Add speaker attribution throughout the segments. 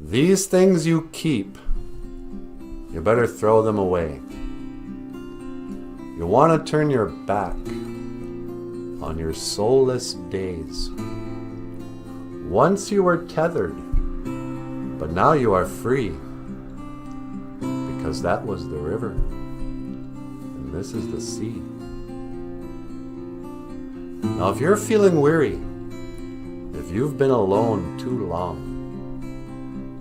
Speaker 1: These things you keep, you better throw them away. You want to turn your back on your soulless days. Once you were tethered, but now you are free, because that was the river, and this is the sea. Now if you're feeling weary, if you've been alone too long,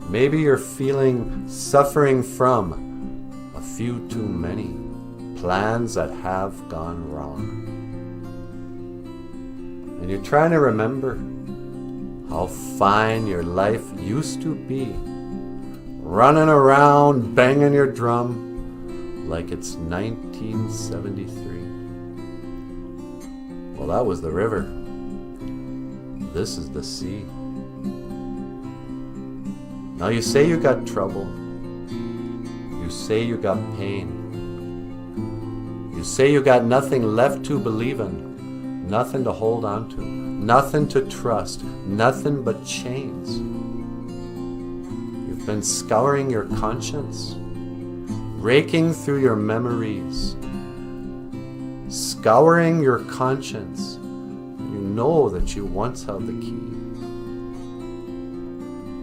Speaker 1: maybe you're feeling suffering from a few too many plans that have gone wrong. And you're trying to remember how fine your life used to be, running around banging your drum like it's 1973. Well, that was the river. This is the sea. Now you say you got trouble. You say you got pain. You say you got nothing left to believe in, nothing to hold on to, nothing to trust, nothing but chains. You've been scouring your conscience, raking through your memories, scouring your conscience. You know that you once held the key.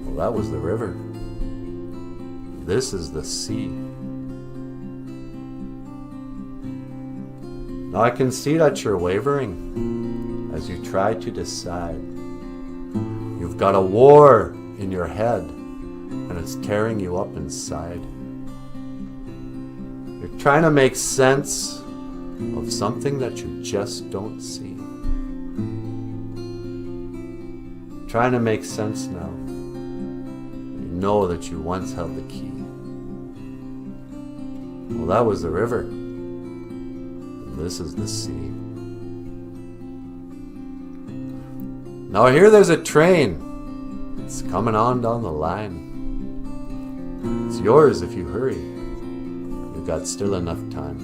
Speaker 1: Well, that was the river. This is the sea. Now I can see that you're wavering as you try to decide. You've got a war in your head, and it's tearing you up inside. You're trying to make sense of something that you just don't see. Trying to make sense now. You know that you once held the key. Well, that was the river. And this is the sea. Now here there's a train. It's coming on down the line. It's yours if you hurry. You've got still enough time.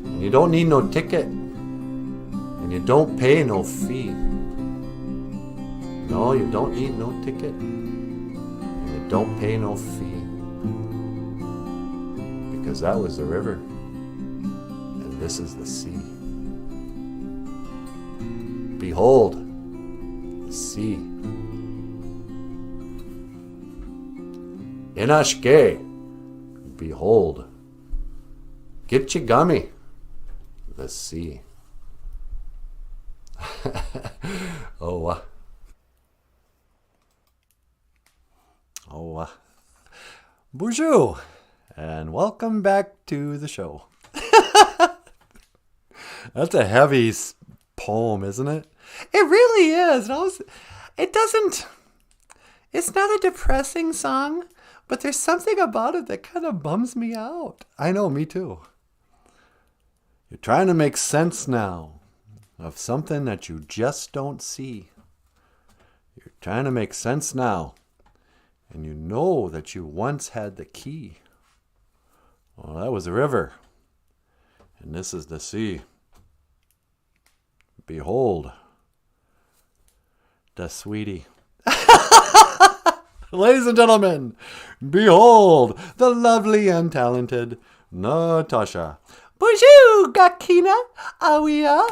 Speaker 1: And you don't need no ticket. And you don't pay no fee. No, you don't need no ticket. And you don't pay no fee. Because that was the river. And this is the sea. Behold, the sea. Inashke, behold. Gitchigami, the sea. Oh, BOOZHOO, and welcome back to the show. That's a heavy poem, isn't it? It really is. It's not a depressing song, but there's something about it that kind of bums me out. I know, me too. You're trying to make sense now of something that you just don't see. You're trying to make sense now, and you know that you once had the key. Well, that was the river, and this is the sea. Behold, the sweetie. Ladies and gentlemen, behold the lovely and talented Natasha. Bonjour, Gakina, Awia.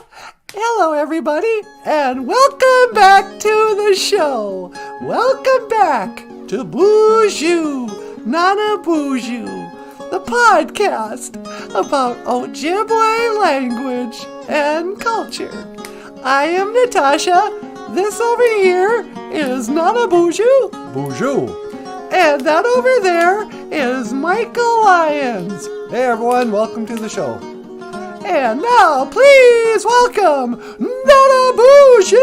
Speaker 1: Hello, everybody, and welcome back to the show. Welcome back to BOOZHOO NANABOOZHOO, the podcast about Ojibwe language and culture. I am Natasha. This over here is NANABOOZHOO, BOOZHOO. And that over there is Michael Lyons. Hey everyone, welcome to the show. And now, please welcome NANABOOZHOO.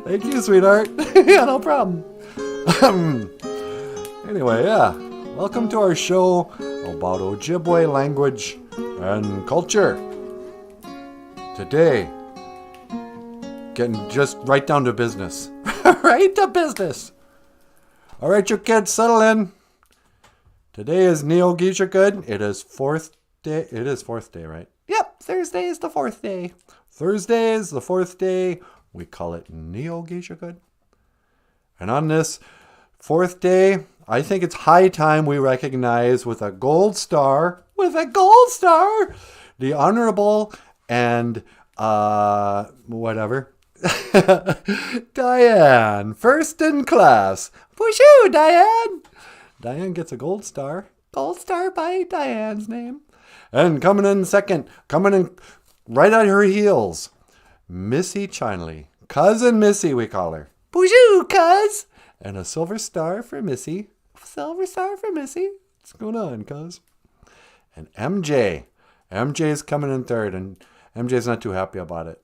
Speaker 1: Thank you, sweetheart. Yeah, no problem. Anyway, yeah, welcome to our show about Ojibwe language and culture. Today, getting just right down to business. Right to business. All right, you kids, settle in. Today is Neo-Geesha-Good. It is fourth day. It is fourth day, right? Yep, Thursday is the fourth day. Thursday is the fourth day. We call it Neo-Geesha-Good. And on this 4th day, I think it's high time we recognize with a gold star, the honorable and whatever, Diane, first in class. BOOZHOO, Diane. Diane gets a gold star. Gold star by Diane's name. And coming in second, coming in right at her heels, Missy Chinley. Cousin Missy, we call her. BOOZHOO, cuz. And a silver star for Missy. Silver star for Missy. What's going on, cuz? And MJ. MJ's coming in third, and MJ's not too happy about it.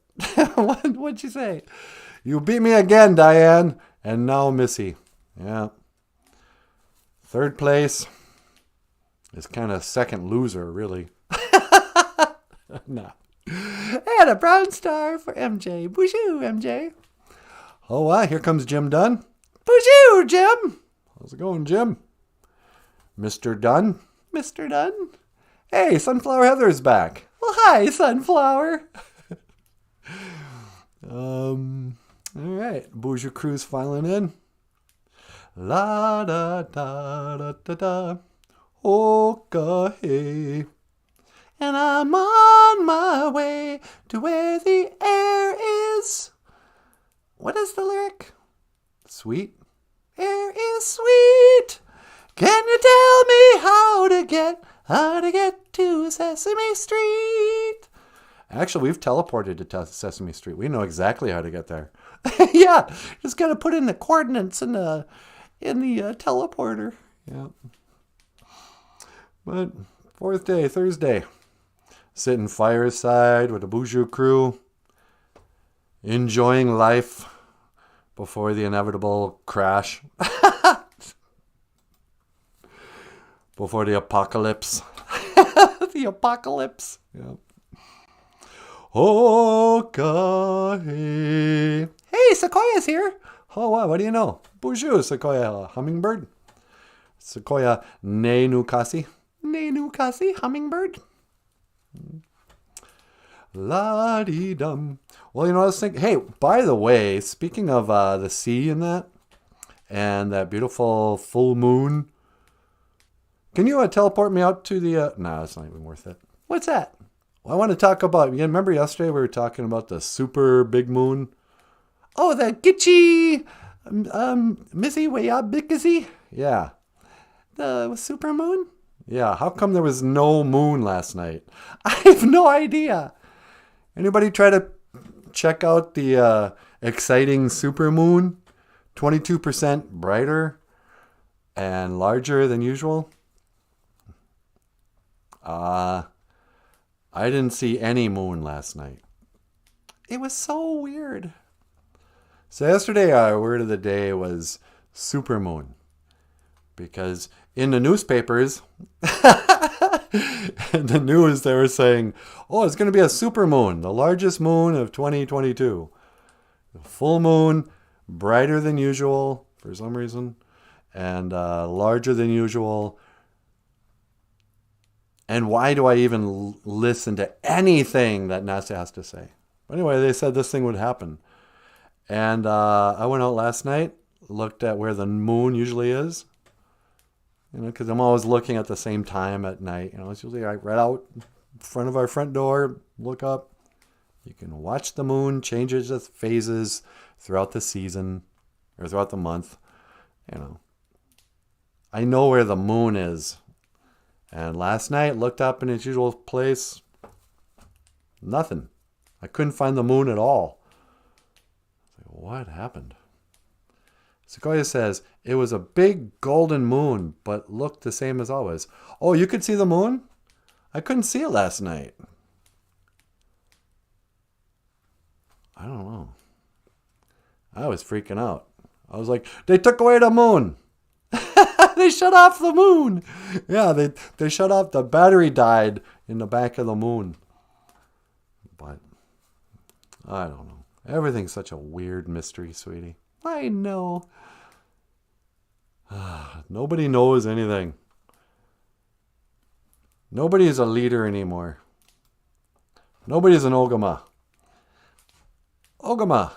Speaker 1: What'd she say? You beat me again, Diane. And now Missy. Yeah. Third place is kind of second loser, really. No. And a brown star for MJ. BOOZHOO, MJ. Oh, wow. Here comes Jim Dunn. BOOZHOO, Jim. How's it going, Jim? Mr. Dunn. Mr. Dunn. Hey, Sunflower Heather's back. Well, hi, Sunflower. All right. BOOZHOO crew's filing in. La da da da da da. Okay. And I'm on my way to where the air is. What is the lyric? Sweet. Air is sweet. Can you tell me how to get to Sesame Street? Actually, we've teleported to Sesame Street. We know exactly how to get there. Yeah, just gotta put in the coordinates in the teleporter. Yeah. But 4th day, Thursday, sitting fireside with the BOOZHOO crew, enjoying life before the inevitable crash. Before the apocalypse. The apocalypse. Yeah. Okay. Hey, Sequoia's here. Oh, wow. What do you know? BOOZHOO, Sequoia hummingbird. Sequoia nenukasi. Nenukasi hummingbird. La-dee-dum. Well, you know, I was thinking, hey, by the way, speaking of the sea and that beautiful full moon, can you teleport me out to the... No, it's not even worth it. What's that? Well, I want to talk about... You remember yesterday we were talking about the super big moon? Oh, the Gitchy... Missy Wayabikisi? Yeah. The super moon? Yeah, how come there was no moon last night? I have no idea. Anybody try to check out the exciting super moon? 22% brighter and larger than usual. I didn't see any moon last night. It was so weird. So yesterday our word of the day was supermoon. Because in the newspapers, in the news they were saying, oh, it's going to be a supermoon, the largest moon of 2022. The full moon, brighter than usual for some reason, and larger than usual. And why do I even listen to anything that NASA has to say? But anyway, they said this thing would happen. And I went out last night, looked at where the moon usually is. You know, because I'm always looking at the same time at night. You know, it's usually right out in front of our front door, look up. You can watch the moon change its phases throughout the season or throughout the month. You know, I know where the moon is. And last night, looked up in its usual place. Nothing. I couldn't find the moon at all. What happened? Sequoia says, it was a big golden moon, but looked the same as always. Oh, you could see the moon? I couldn't see it last night. I don't know. I was freaking out. I was like, they took away the moon. They shut off the moon. Yeah, they shut off. The battery died in the back of the moon. But I don't know. Everything's such a weird mystery, sweetie. I know. Nobody knows anything. Nobody is a leader anymore. Nobody is an Ogama. Ogama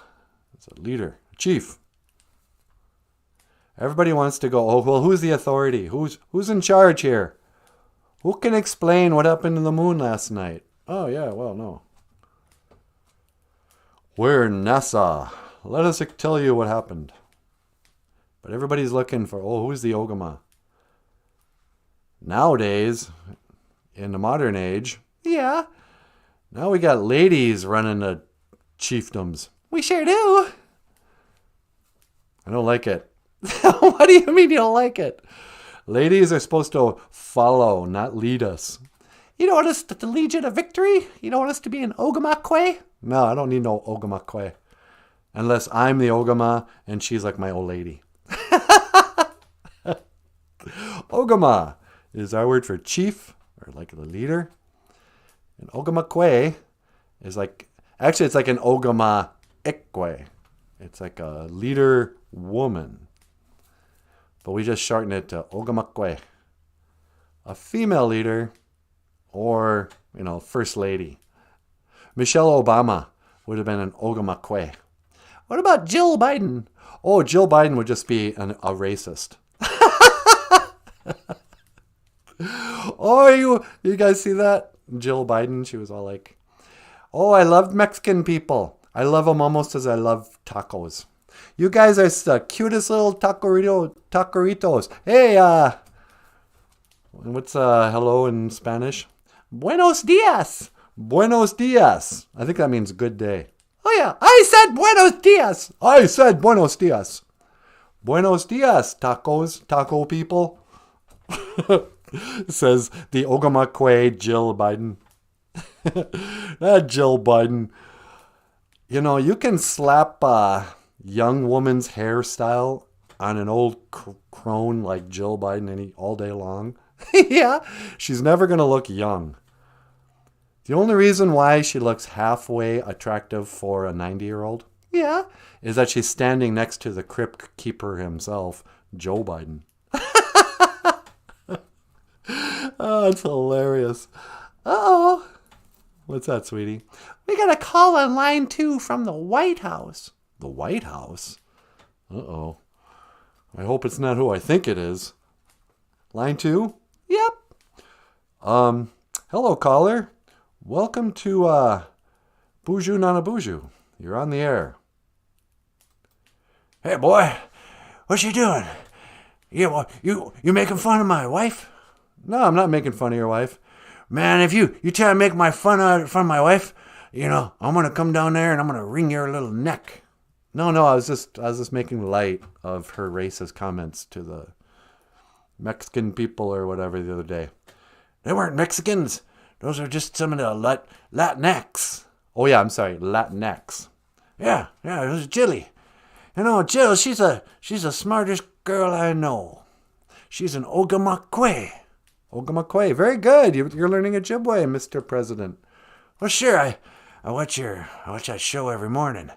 Speaker 1: is a leader, a chief. Everybody wants to go, oh, well, who's the authority? Who's in charge here? Who can explain what happened to the moon last night? Oh, yeah, well, no. We're NASA. Let us tell you what happened. But everybody's looking for, oh, who's the Ogama? Nowadays, in the modern age, yeah, now we got ladies running the chiefdoms. We sure do. I don't like it. What do you mean you don't like it? Ladies are supposed to follow, not lead us. You don't want us to lead you to victory? You don't want us to be an Ogama? No, I don't need no Ogama. Unless I'm the Ogama and she's like my old lady. Ogama is our word for chief, or like the leader. And Ogama is like, actually it's like an Ogama Ekwe. It's like a leader woman. But we just shorten it to Ogama. A female leader, or, first lady. Michelle Obama would have been an Ogama. What about Jill Biden? Oh, Jill Biden would just be a racist. Oh, you guys see that? Jill Biden, she was all like, oh, I love Mexican people. I love them almost as I love tacos. You guys are the cutest little tacoritos. Hey, what's hello in Spanish? Buenos dias. Buenos dias. I think that means good day. Oh, yeah. I said buenos dias. I said buenos dias. Buenos dias, tacos, taco people. Says the Ogama Jill Biden. That Jill Biden. You can slap a young woman's hairstyle on an old crone like Jill Biden all day long. Yeah, she's never going to look young. The only reason why she looks halfway attractive for a 90-year-old, yeah, is that she's standing next to the crypt keeper himself, Joe Biden. Oh, it's hilarious. Uh-oh. What's that, sweetie? We got a call on line 2 from the White House. The White House? Uh-oh. I hope it's not who I think it is. Line 2? Yep. Hello, caller. Welcome to BOOZHOO NANABOOZHOO. You're on the air. Hey, boy. What you doing? You making fun of my wife? No, I'm not making fun of your wife. Man, if you try to make my fun of my wife, I'm gonna come down there and I'm gonna wring your little neck. No, I was just making light of her racist comments to the Mexican people or whatever the other day. They weren't Mexicans. Those are just some of the Latinx. Oh yeah, I'm sorry, Latinx. Yeah, it was Jilly. Jill, she's the smartest girl I know. She's an Ogama. Ogama, very good. You're learning Ojibwe, Mr. President. Well, sure. I watch that show every morning.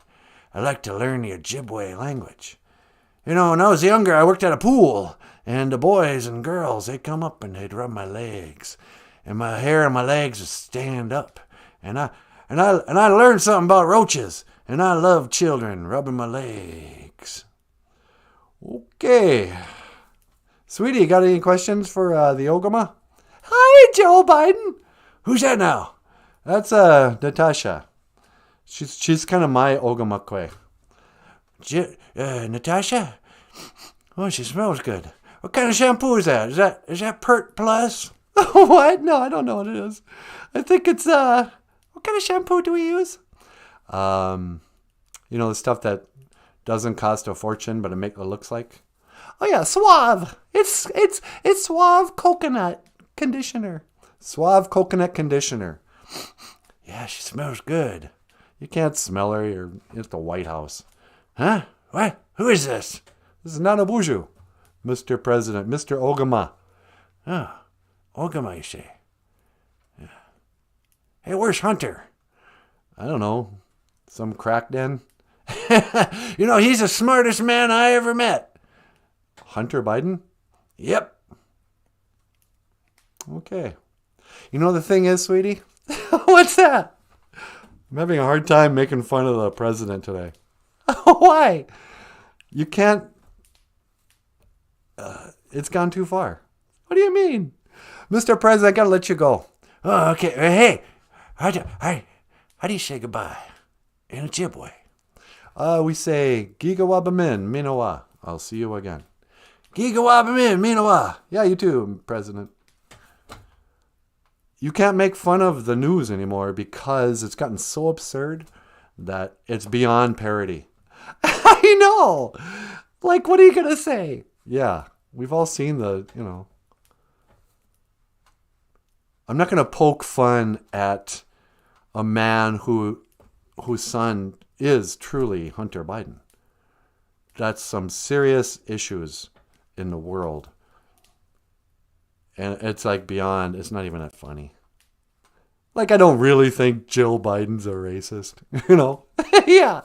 Speaker 1: I like to learn the Ojibwe language. When I was younger, I worked at a pool, and the boys and girls, they'd come up and they'd rub my legs, and my hair on my legs would stand up, and I learned something about roaches, and I love children rubbing my legs. Okay. Sweetie, you got any questions for the Ogama? Hi, Joe Biden. Who's that now? That's Natasha. She's kind of my Ogama. Natasha? Oh, she smells good. What kind of shampoo is that? Is that Pert Plus? What? No, I don't know what it is. I think it's what kind of shampoo do we use? The stuff that doesn't cost a fortune, but it looks like. Oh yeah, Suave. It's Suave coconut conditioner. Suave coconut conditioner. Yeah, she smells good. You can't smell her. You're at the White House. Huh? What? Who is this? This is NANABOOZHOO, Mr. President, Mr. Ogama. Oh, Ogama, you say? Yeah. Hey, where's Hunter? I don't know. Some crack den? He's the smartest man I ever met. Hunter Biden? Yep. Okay. The thing is, sweetie? What's that? I'm having a hard time making fun of the president today. Why? You can't it's gone too far. What do you mean? Mr. President, I gotta let you go. Oh, okay. Hey, how do you say goodbye in Ojibwe? We say, Gigawabamin, Minowa. I'll see you again. Gigawabamin, Minowa. Yeah, you too, President. You can't make fun of the news anymore because it's gotten so absurd that it's beyond parody. I know. Like, what are you going to say? Yeah, we've all seen I'm not going to poke fun at a man whose son is truly Hunter Biden. That's some serious issues in the world. And it's like beyond, it's not even that funny. Like, I don't really think Jill Biden's a racist, Yeah.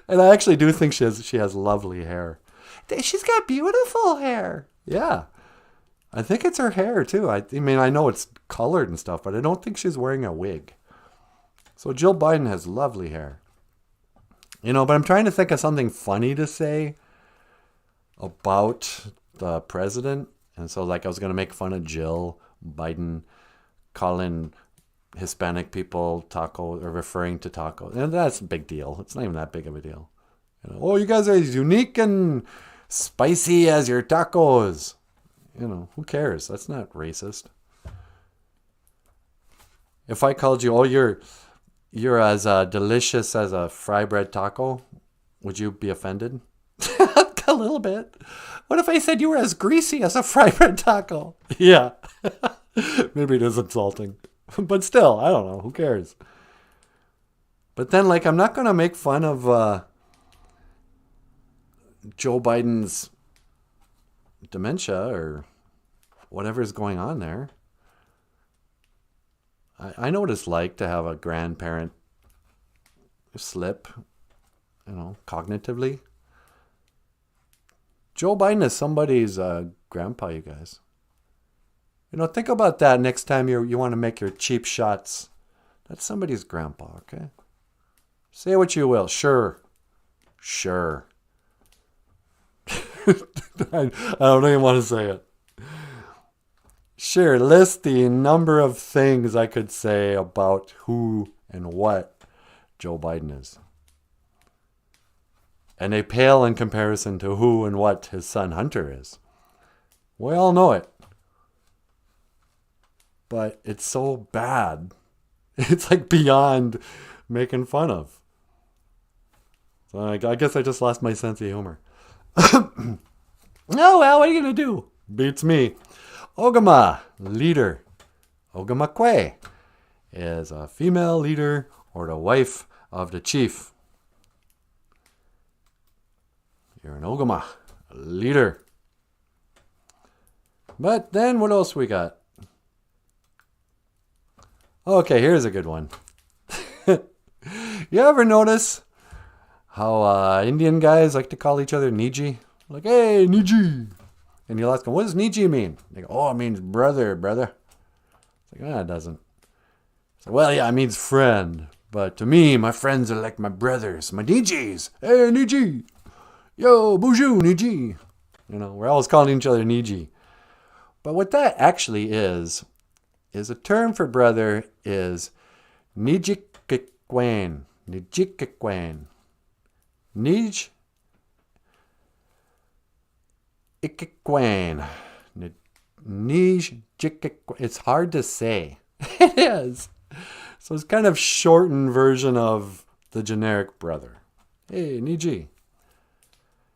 Speaker 1: And I actually do think she has lovely hair. She's got beautiful hair. Yeah. I think it's her hair, too. I mean, I know it's colored and stuff, but I don't think she's wearing a wig. So Jill Biden has lovely hair. But I'm trying to think of something funny to say about the president. And so, I was going to make fun of Jill Biden calling Hispanic people taco, or referring to taco. And that's a big deal. It's not even that big of a deal. Oh, you guys are as unique and spicy as your tacos. Who cares? That's not racist. If I called you, you're as delicious as a fry bread taco, would you be offended? A little bit. What if I said you were as greasy as a fry bread taco? Yeah. Maybe it is insulting. But still, I don't know. Who cares? But then, I'm not going to make fun of Joe Biden's dementia or whatever's going on there. I know what it's like to have a grandparent slip, cognitively. Joe Biden is somebody's grandpa, you guys. Think about that next time you want to make your cheap shots. That's somebody's grandpa, okay? Say what you will. Sure. I don't even want to say it. Sure, list the number of things I could say about who and what Joe Biden is. And they pale in comparison to who and what his son Hunter is. We all know it. But it's so bad. It's beyond making fun of. So I guess I just lost my sense of humor. Oh, well, what are you going to do? Beats me. Ogama, leader. Ogama Kwe is a female leader or the wife of the chief. You're an Ogama, a leader. But then what else we got? Okay, here's a good one. You ever notice how Indian guys like to call each other Niji? Like, hey, Niji. And you'll ask them, what does Niji mean? They go, oh, it means brother. It's like, it doesn't. So, well, yeah, it means friend. But to me, my friends are like my brothers, my Nijis. Hey, Niji. Yo, BOOZHOO, Niji. We're always calling each other Niji. But what that actually is a term for brother is Nijikikwen. Nijikikwen. Nijikikwen. Nijikikwen. It's hard to say. It is. So it's kind of shortened version of the generic brother. Hey, Niji.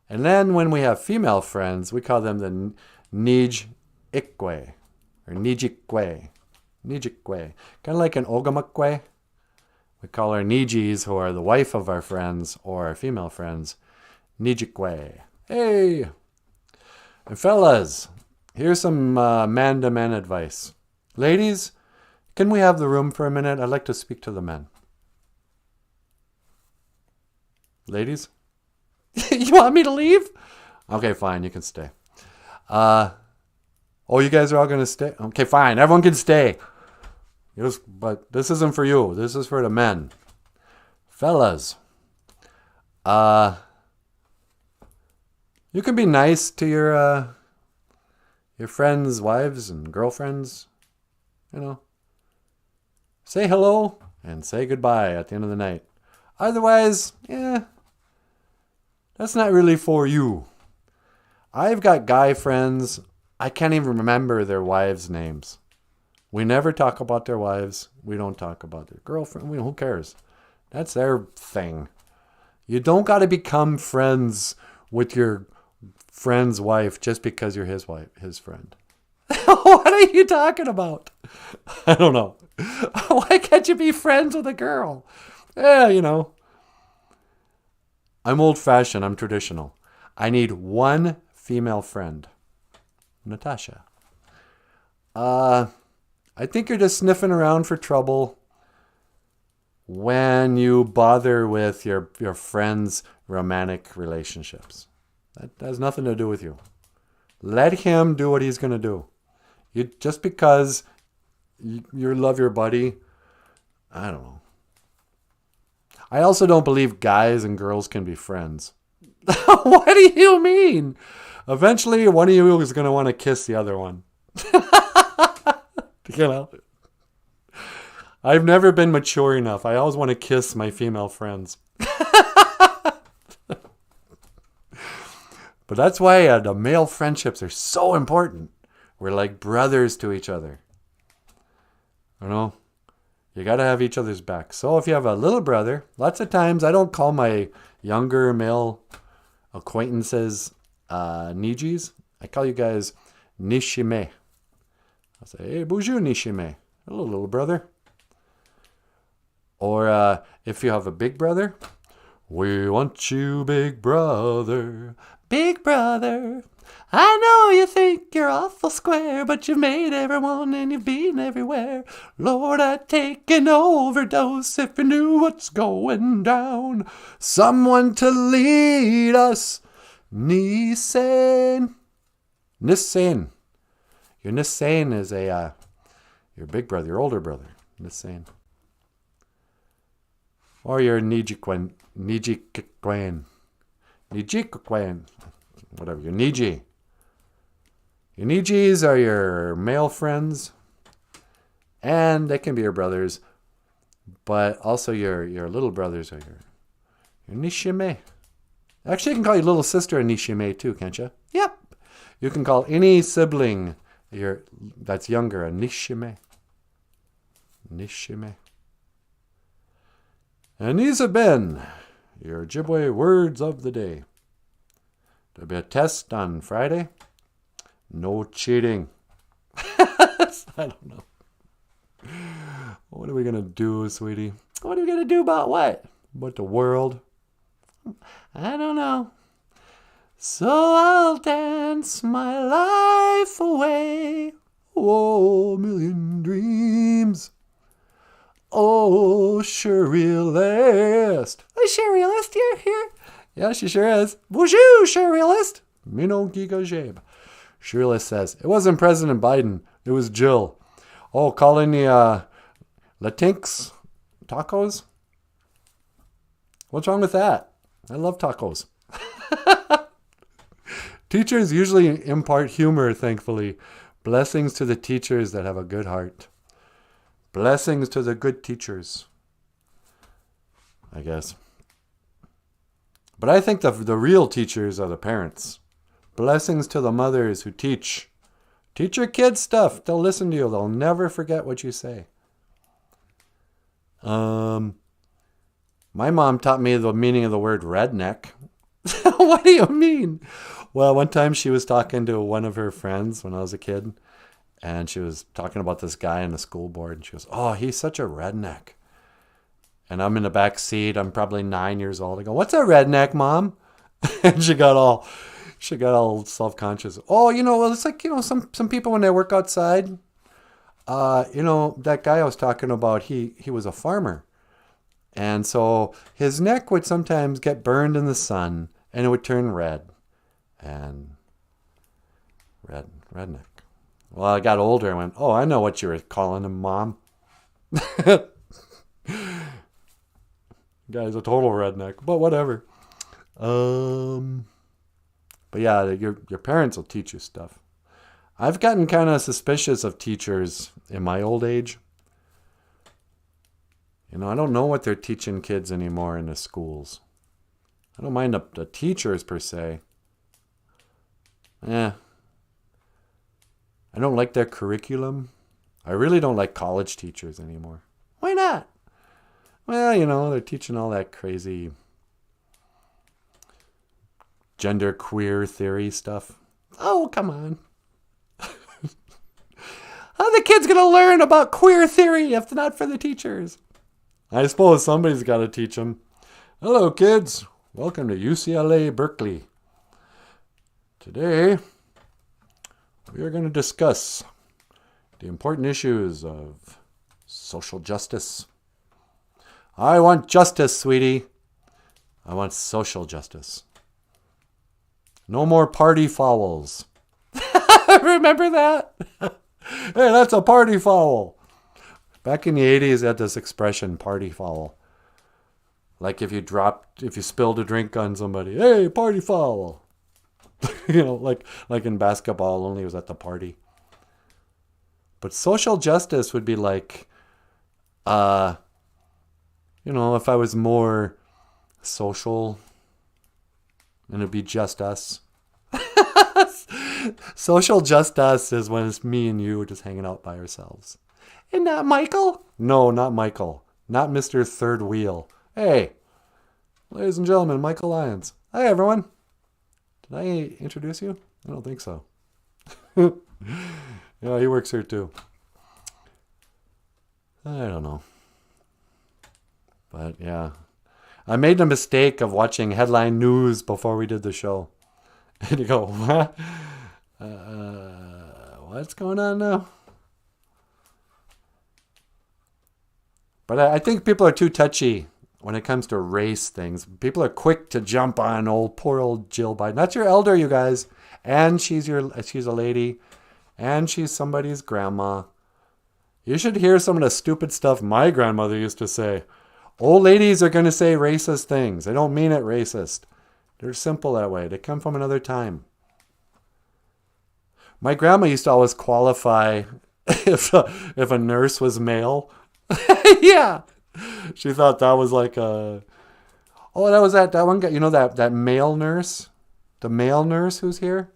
Speaker 1: And then when we have female friends, we call them the Nijikwe or Nijikwe. Nijikwe. Kind of like an Ogamakwe. We call our Nijis, who are the wife of our friends or our female friends, Nijikwe. Hey! And fellas, here's some man-to-man advice. Ladies, can we have the room for a minute? I'd like to speak to the men. Ladies? You want me to leave? Okay, fine. You can stay. Oh, you guys are all going to stay? Okay, fine. Everyone can stay. But this isn't for you. This is for the men. Fellas. You can be nice to your your friends' wives and girlfriends, say hello and say goodbye at the end of the night. Otherwise, that's not really for you. I've got guy friends, I can't even remember their wives' names. We never talk about their wives. We don't talk about their girlfriend. Who cares? That's their thing. You don't got to become friends with your friend's wife just because you're his wife, his friend. What are you talking about? I don't know. Why can't you be friends with a girl? I'm old-fashioned. I'm traditional. I need one female friend. Natasha. I think you're just sniffing around for trouble when you bother with your friend's romantic relationships. That has nothing to do with you. Let him do what he's going to do. Just because you love your buddy, I don't know. I also don't believe guys and girls can be friends. What do you mean? Eventually, one of you is going to want to kiss the other one. I've never been mature enough. I always want to kiss my female friends. But that's why the male friendships are so important. We're like brothers to each other. You got to have each other's back. So if you have a little brother, lots of times I don't call my younger male acquaintances Nijis. I call you guys Nishime. I'll say, hey, BOOZHOO Nishime. Hello, little brother. Or if you have a big brother, we want you, big brother. Big brother, I know you think you're awful square, but you've made everyone and you've been everywhere. Lord, I'd take an overdose if you knew what's going down. Someone to lead us. Nissen. Your Nissen is your big brother, your older brother. Nissen. Or your Nijikwen. Whatever, your Niji. Your Nijis are your male friends, and they can be your brothers, but also your little brothers are your Nishime. Actually, I can call your little sister a Nishime too, can't you? Yep. You can call any sibling that's younger a Nishime. Nishime. And these have been your Ojibwe words of the day. There'll be a test on Friday. No cheating. I don't know. What are we going to do, sweetie? What are we going to do about what? About the world? I don't know. So I'll dance my life away. Oh, a million dreams. Oh, surrealist. Hey, surrealist, you're here. Yeah, she sure is. BOOZHOO, surrealist. Mino Giga Jabe. Surrealist says, it wasn't President Biden. It was Jill. Oh, calling the Latinx tacos? What's wrong with that? I love tacos. Teachers usually impart humor, thankfully. Blessings to the teachers that have a good heart. Blessings to the good teachers, I guess. But I think the real teachers are the parents. Blessings to the mothers who teach. Teach your kids stuff. They'll listen to you. They'll never forget what you say. My mom taught me the meaning of the word redneck. What do you mean? Well, one time she was talking to one of her friends when I was a kid. And she was talking about this guy on the school board. And she goes, oh, he's such a redneck. And I'm in the back seat. I'm probably 9 years old. I go, what's a redneck, Mom? And she got all self-conscious. Oh, well, it's like, some people when they work outside, that guy I was talking about, he was a farmer. And so his neck would sometimes get burned in the sun and it would turn red. And redneck. Well, I got older and went, oh, I know what you were calling him, Mom. Guy's a total redneck, but whatever. But yeah, your parents will teach you stuff. I've gotten kind of suspicious of teachers in my old age. You know, I don't know what they're teaching kids anymore in the schools. I don't mind the teachers per se. I don't like their curriculum. I really don't like college teachers anymore. Why not? Well, you know, they're teaching all that crazy gender queer theory stuff. Oh, come on. How are the kids going to learn about queer theory if not for the teachers? I suppose somebody's got to teach them. Hello, kids. Welcome to UCLA Berkeley. Today, we are going to discuss the important issues of social justice. I want justice, sweetie. I want social justice. No more party fouls. Remember that? Hey, that's a party foul. Back in the 80s, they had this expression, party foul. Like if you spilled a drink on somebody, hey, party foul. You know, like in basketball, only it was at the party. But social justice would be like, you know, if I was more social, and it'd be just us. Social just us is when it's me and you just hanging out by ourselves. And not Michael? No, not Michael. Not Mr. Third Wheel. Hey, ladies and gentlemen, Michael Lyons. Hi, everyone. Did I introduce you? I don't think so. Yeah, he works here too. I don't know. But yeah. I made the mistake of watching headline news before we did the show. And you go, what? What's going on now? But I think people are too touchy when it comes to race things. People are quick to jump on poor old Jill Biden. That's your elder, you guys. And she's a lady. And she's somebody's grandma. You should hear some of the stupid stuff my grandmother used to say. Old ladies are going to say racist things. They don't mean it racist. They're simple that way. They come from another time. My grandma used to always qualify if a nurse was male. Yeah. She thought that was like that was that one guy, you know, that male nurse? The male nurse who's here?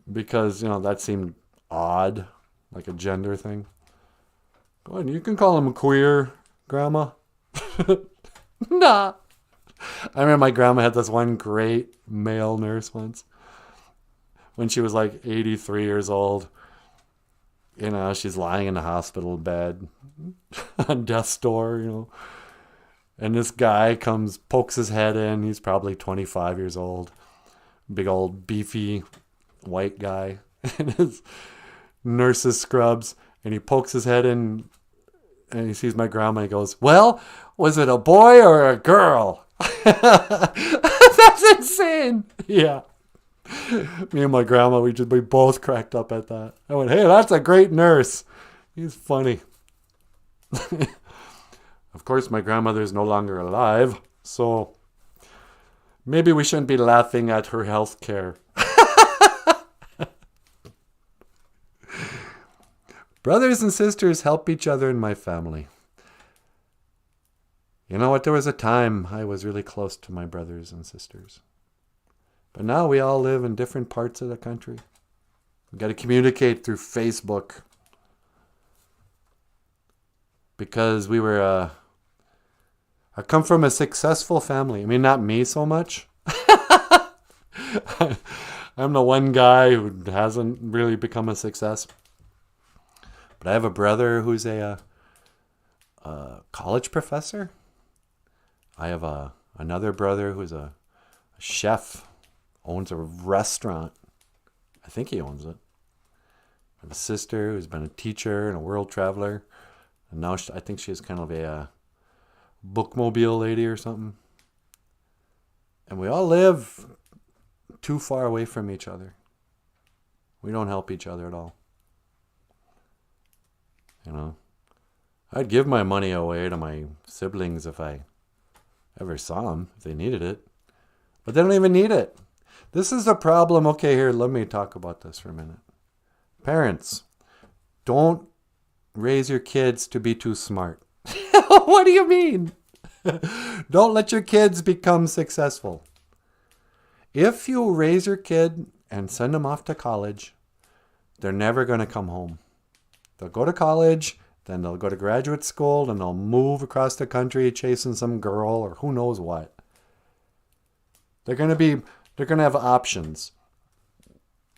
Speaker 1: Because, you know, that seemed odd, like a gender thing. Go ahead, you can call him queer, Grandma. Nah. I remember my grandma had this one great male nurse once. When she was like 83 years old. You know, she's lying in the hospital bed on death's door, you know. And this guy pokes his head in. He's probably 25 years old. Big old beefy white guy in his nurse's scrubs. And he pokes his head in and he sees my grandma and he goes, well, was it a boy or a girl? That's insane. Yeah. Me and my grandma, we both cracked up at that. I went, hey, that's a great nurse. He's funny. Of course, my grandmother is no longer alive, so maybe we shouldn't be laughing at her health care. Brothers and sisters help each other in my family. You know what? There was a time I was really close to my brothers and sisters. But now we all live in different parts of the country. We've got to communicate through Facebook. Because I come from a successful family. I mean, not me so much. I'm the one guy who hasn't really become a success. But I have a brother who's a college professor. I have another brother who's a chef, owns a restaurant. I think he owns it. I have a sister who's been a teacher and a world traveler. And now I think she's kind of a bookmobile lady or something. And we all live too far away from each other. We don't help each other at all. You know, I'd give my money away to my siblings if I ever saw them, if they needed it. But they don't even need it. This is a problem. Okay, here, let me talk about this for a minute. Parents, don't raise your kids to be too smart. What do you mean? Don't let your kids become successful. If you raise your kid and send them off to college, they're never going to come home. They'll go to college, then they'll go to graduate school, and they'll move across the country chasing some girl or who knows what. They're going to have options.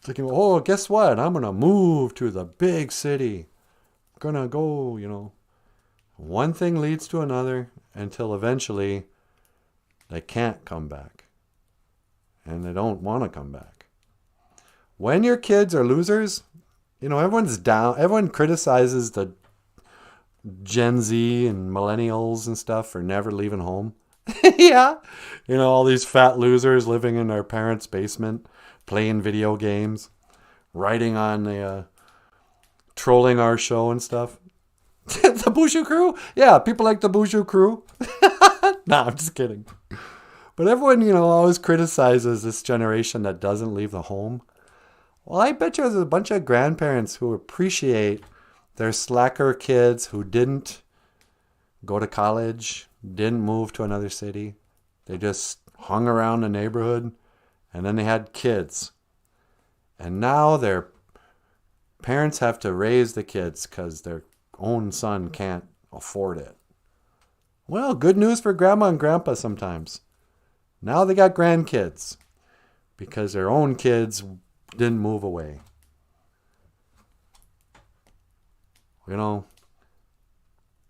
Speaker 1: They can go, oh, guess what? I'm going to move to the big city. I'm going to go, One thing leads to another until eventually they can't come back. And they don't want to come back. When your kids are losers, everyone's down. Everyone criticizes the Gen Z and millennials and stuff for never leaving home. Yeah. All these fat losers living in their parents' basement, playing video games, writing on the, trolling our show and stuff. The BOOZHOO crew? Yeah, people like the BOOZHOO crew. Nah, I'm just kidding. But everyone, always criticizes this generation that doesn't leave the home. Well, I bet you there's a bunch of grandparents who appreciate their slacker kids who didn't go to college, didn't move to another city. They just hung around the neighborhood, and then they had kids. And now their parents have to raise the kids because their own son can't afford it. Well, good news for grandma and grandpa sometimes. Now they got grandkids because their own kids didn't move away.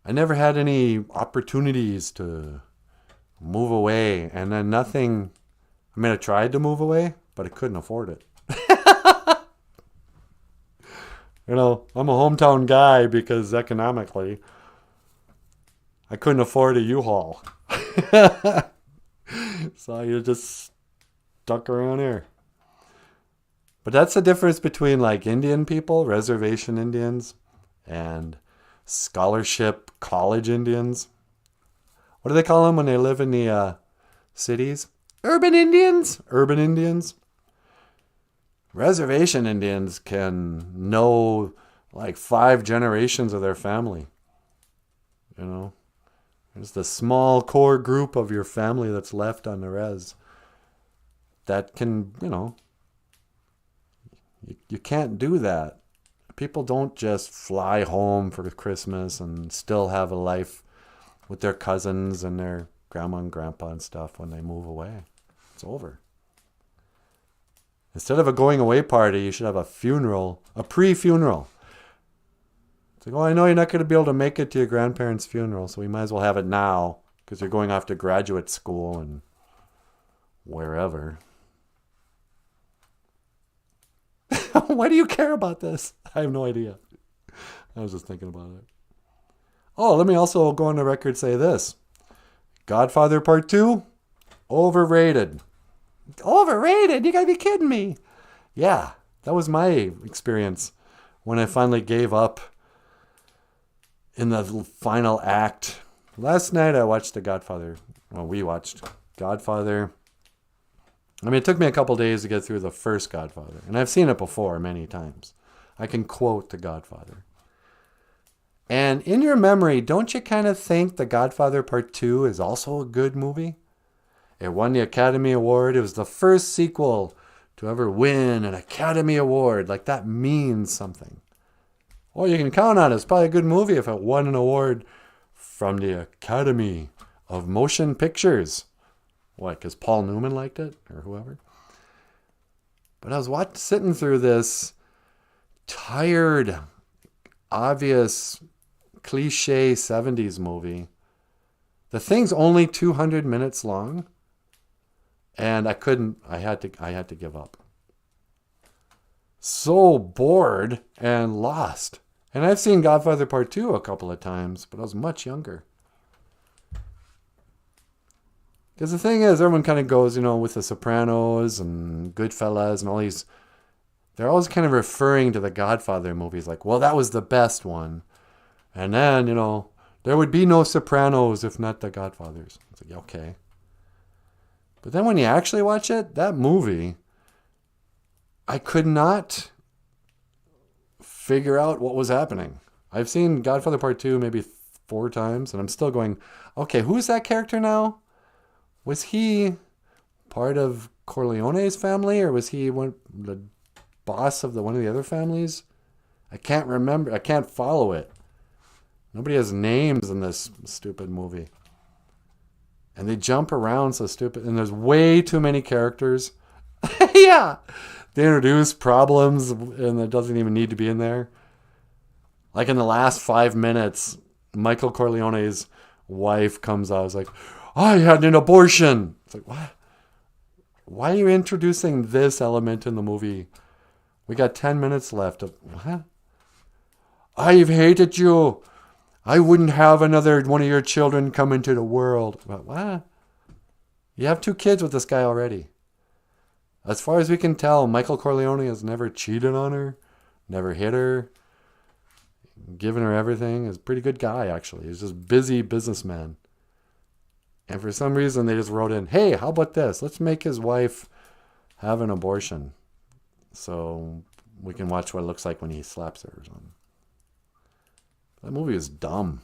Speaker 1: I never had any opportunities to move away, and then nothing. I tried to move away, but I couldn't afford it. I'm a hometown guy because economically I couldn't afford a U-Haul. So you just stuck around here. But that's the difference between like Indian people, reservation Indians, and scholarship college Indians. What do they call them when they live in the cities? Urban Indians? Urban Indians. Reservation Indians can know like 5 generations of their family. There's the small core group of your family that's left on the res that can, you can't do that. People don't just fly home for Christmas and still have a life with their cousins and their grandma and grandpa and stuff when they move away. It's over. Instead of a going away party, you should have a funeral, a pre-funeral. It's like, oh, I know you're not going to be able to make it to your grandparents' funeral, so we might as well have it now because you're going off to graduate school and wherever. Why do you care about this? I have no idea. I was just thinking about it. Oh, let me also go on the record and say this. Godfather Part 2, overrated. Overrated? You gotta be kidding me. Yeah, that was my experience when I finally gave up in the final act. Last night I watched The Godfather. Well, we watched Godfather. It took me a couple days to get through the first Godfather. And I've seen it before many times. I can quote The Godfather. And in your memory, don't you kind of think The Godfather Part 2 is also a good movie? It won the Academy Award. It was the first sequel to ever win an Academy Award. Like, that means something. Well, you can count on it. It's probably a good movie if it won an award from the Academy of Motion Pictures. What, because Paul Newman liked it? Or whoever? But I was sitting through this tired, obvious, cliche 70s movie. The thing's only 200 minutes long. And I had to give up. So bored and lost. And I've seen Godfather Part 2 a couple of times, but I was much younger. Because the thing is, everyone kind of goes, with The Sopranos and Goodfellas and all these, they're always kind of referring to the Godfather movies like, well, that was the best one. And then, there would be no Sopranos if not the Godfathers. It's like, okay. But then when you actually watch it, that movie, I could not figure out what was happening. I've seen Godfather Part 2 maybe 4 times, and I'm still going, okay, who's that character now? Was he part of Corleone's family, or was he the boss of one of the other families? I can't remember. I can't follow it. Nobody has names in this stupid movie. And they jump around so stupid. And there's way too many characters. Yeah. They introduce problems and it doesn't even need to be in there. Like in the last 5 minutes, Michael Corleone's wife comes out. It's like, I had an abortion. It's like, what? Why are you introducing this element in the movie? We got 10 minutes left. What? I've hated you. I wouldn't have another one of your children come into the world. What? You have 2 kids with this guy already. As far as we can tell, Michael Corleone has never cheated on her, never hit her, given her everything. He's a pretty good guy, actually. He's just a busy businessman. And for some reason, they just wrote in, hey, how about this? Let's make his wife have an abortion so we can watch what it looks like when he slaps her or something. That movie is dumb.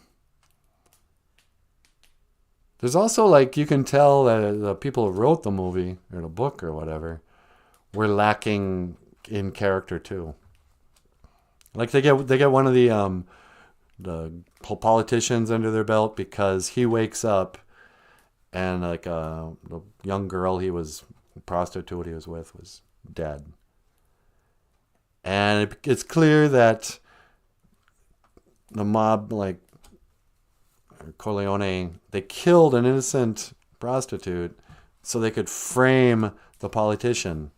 Speaker 1: There's also, like, you can tell that the people who wrote the movie, or the book or whatever, were lacking in character too. Like, they get one of the politicians under their belt because he wakes up and, like, the young girl he was, the prostitute he was with, was dead. And it's clear that the mob, like Corleone, they killed an innocent prostitute so they could frame the politician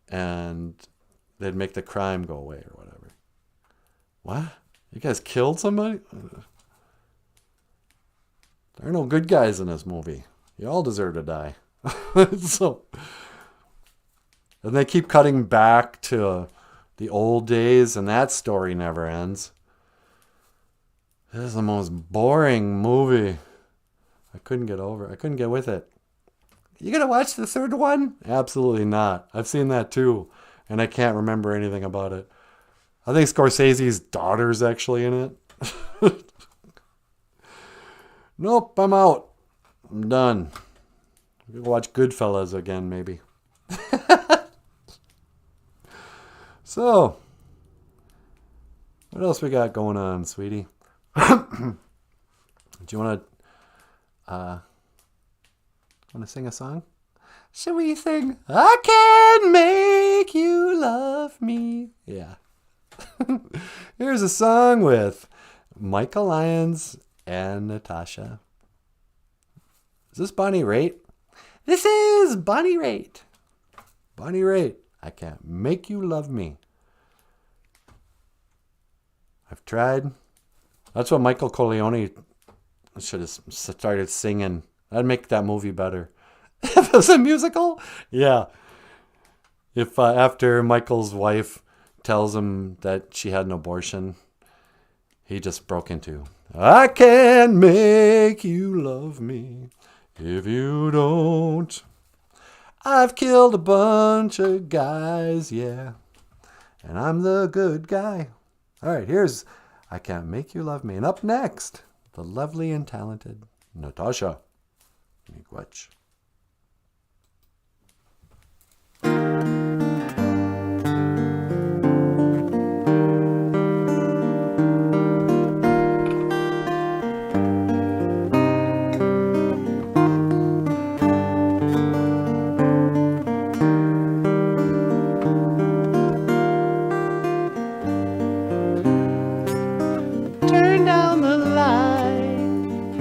Speaker 1: and they'd make the crime go away or whatever. What? You guys killed somebody? There are no good guys in this movie. You all deserve to die. So, and they keep cutting back to the old days, and that story never ends. This is the most boring movie. I couldn't get with it. You gonna watch the 3rd one? Absolutely not. I've seen that too, and I can't remember anything about it. I think Scorsese's daughter's actually in it. Nope, I'm out. I'm done. We'll watch Goodfellas again, maybe. So, what else we got going on, sweetie? Do you want to sing a song? Should we sing I Can Make You Love Me? Yeah. Here's a song with Michael Lyons and Natasha. Is this Bonnie Raitt? This is Bonnie Raitt. Bonnie Raitt, I Can't Make You Love Me. I've tried. That's what Michael Corleone should have started singing. That'd make that movie better. If it was a musical? Yeah. If after Michael's wife tells him that she had an abortion, he just broke into, I can't make you love me if you don't. I've killed a bunch of guys, yeah, and I'm the good guy. All right, here's I Can't Make You Love Me. And up next, the lovely and talented Natasha Miigwech.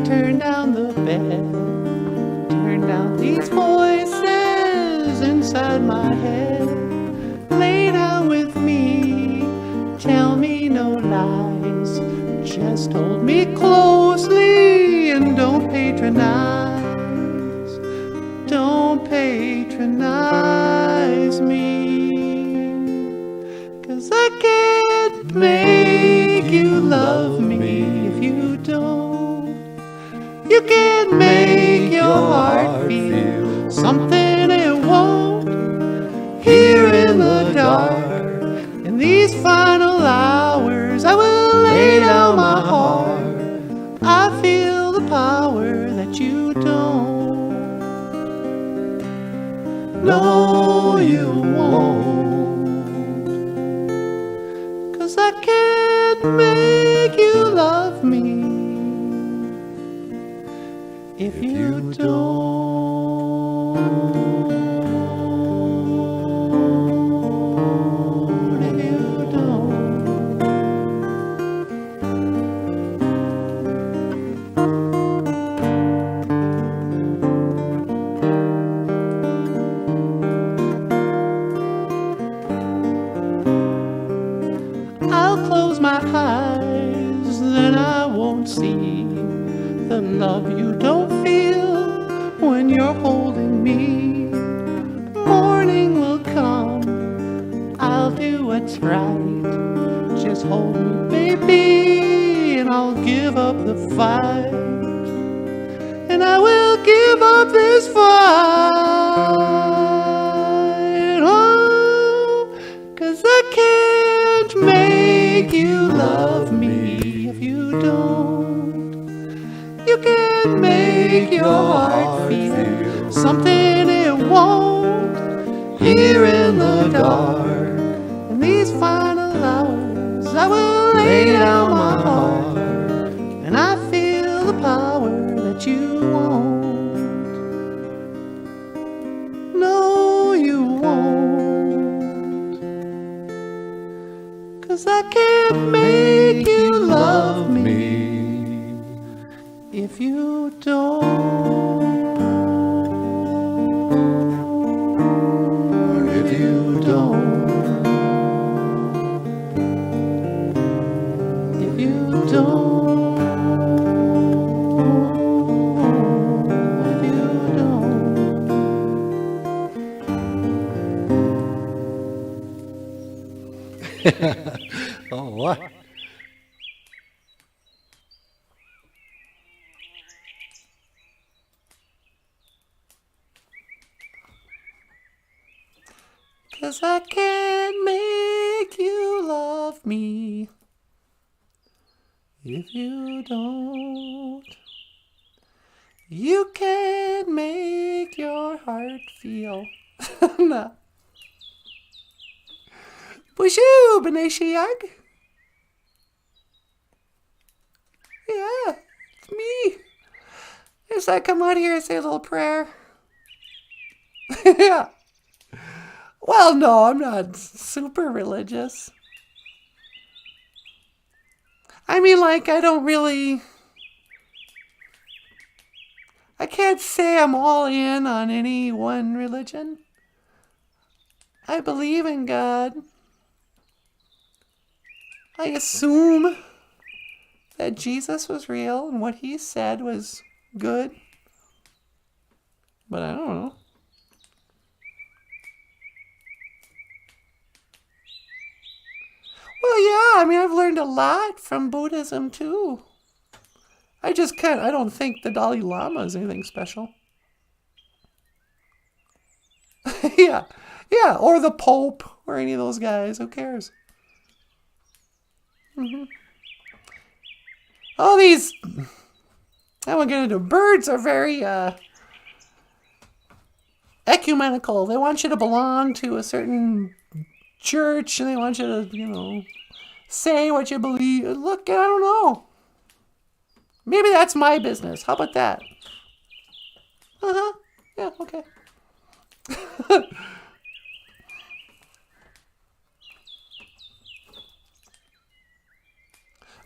Speaker 2: Turn down the bed, turn down these voices inside my head. Lay down with me, tell me no lies, just hold me closely and don't patronize me. 'Cause I can't make you love me if you don't. You can make your heart feel something No, you won't. 'Cause I can't make you love me if you don't. If you don't. I'll close my eyes, then I won't see the love you don't feel when you're holding me. Morning will come, I'll do what's right. Just hold me, baby, and I'll give up the fight. And I will give up this fight. Oh, 'cause I can't make you love me if you don't. You can make your heart feel something it won't. Here in the dark, in these final hours, I will lay down my heart, and I feel the power that you won't. No, you won't. 'Cause I can't make you love me if you don't. If you don't. If you don't. If you don't.
Speaker 1: Oh, what?
Speaker 2: Cause I can't make you love me if you don't. You can make your heart feel. No. BOOZHOO NANABOOZHOO. Yeah, it's me. Just I come out here and say a little prayer. Yeah. Well, no, I'm not super religious. I mean, like, I can't say I'm all in on any one religion. I believe in God. I assume that Jesus was real and what he said was good. But I don't know. Well, yeah, I mean, I've learned a lot from Buddhism, too. I don't think the Dalai Lama is anything special. Yeah, or the Pope, or any of those guys, who cares? All these, I won't get into, birds are very ecumenical. They want you to belong to a certain church, and they want you to, say what you believe. Look, I don't know. Maybe that's my business. How about that? Yeah, okay.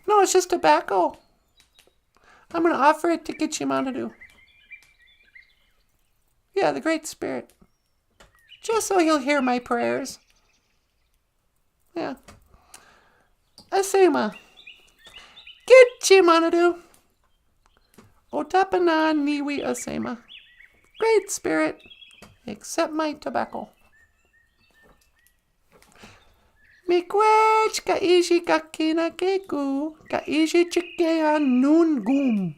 Speaker 2: No, it's just tobacco. I'm going to offer it to Gichimanadu. Yeah, the Great Spirit. Just so he'll hear my prayers. Yeah. Asema. Gichimanadu. Otapana niwi asema. Great Spirit, accept my tobacco. Miigwech kaiji kakina keku, kaiji chikea nun gum.